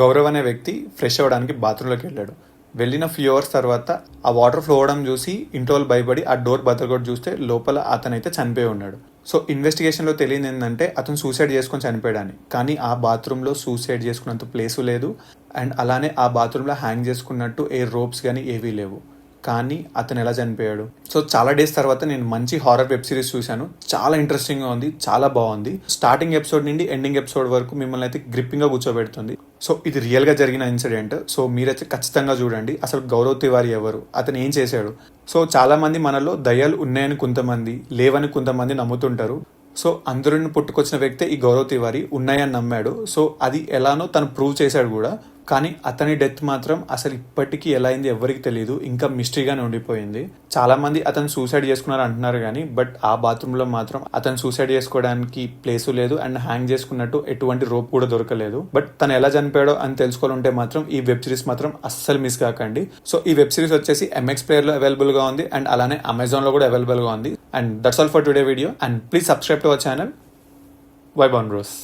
గౌరవ్ అనే వ్యక్తి ఫ్రెష్ అవ్వడానికి బాత్రూంలోకి వెళ్ళాడు. వెళ్ళిన ఫ్యూ అవర్స్ తర్వాత ఆ వాటర్ ఫ్లో అవడం చూసి ఇంట్లో వాళ్ళు భయపడి ఆ డోర్ బద్దలుకొట్టి చూస్తే లోపల అతనైతే చనిపోయి ఉన్నాడు. సో ఇన్వెస్టిగేషన్లో తెలియదు ఏంటంటే అతను సూసైడ్ చేసుకొని చనిపోయాడని. కానీ ఆ బాత్రూంలో సూసైడ్ చేసుకున్నంత ప్లేసు లేదు, అండ్ అలానే ఆ బాత్రూంలో హ్యాంగ్ చేసుకున్నట్టు ఏ రోప్స్ కానీ ఏవీ లేవు. కానీ అతను ఎలా చనిపోయాడు? సో చాలా డేస్ తర్వాత నేను మంచి హారర్ వెబ్ సిరీస్ చూశాను. చాలా ఇంట్రెస్టింగ్గా ఉంది, చాలా బాగుంది. స్టార్టింగ్ ఎపిసోడ్ నుండి ఎండింగ్ ఎపిసోడ్ వరకు మిమ్మల్ని అయితే గ్రిప్పింగ్గా కూర్చోబెడుతుంది. సో ఇది రియల్గా జరిగిన ఇన్సిడెంట్. సో మీరైతే ఖచ్చితంగా చూడండి. అసలు గౌరవ్ తివారీ ఎవరు, అతను ఏం చేశాడు? సో చాలా మంది మనలో దయ్యాలు ఉన్నాయని కొంతమంది, లేవని కొంతమంది నమ్ముతుంటారు. సో అందరిని పుట్టుకొచ్చిన వ్యక్తే ఈ గౌరవ్ తివారీ ఉన్నాయని నమ్మాడు. సో అది ఎలానో తను ప్రూవ్ చేశాడు కూడా. కానీ అతని డెత్ మాత్రం అసలు ఇప్పటికీ ఎలా అయింది ఎవరికి తెలియదు, ఇంకా మిస్టరీగానే ఉండిపోయింది. చాలా మంది అతను సూసైడ్ చేసుకున్నారు అంటున్నారు కానీ బట్ ఆ బాత్రూంలో మాత్రం అతను సూసైడ్ చేసుకోవడానికి ప్లేసు లేదు, అండ్ హ్యాంగ్ చేసుకున్నట్టు ఎటువంటి రోప్ కూడా దొరకలేదు. బట్ తను ఎలా చనిపోయాడో అని తెలుసుకోవాలంటే మాత్రం ఈ వెబ్ సిరీస్ మాత్రం అస్సలు మిస్ కాకండి. సో ఈ వెబ్ సిరీస్ వచ్చేసి MX ప్లేయర్లో అవైలబుల్గా ఉంది, అండ్ అలానే అమెజాన్లో కూడా అవైలబుల్గా ఉంది. And that's all for today video, and please subscribe to our channel vibe on bros.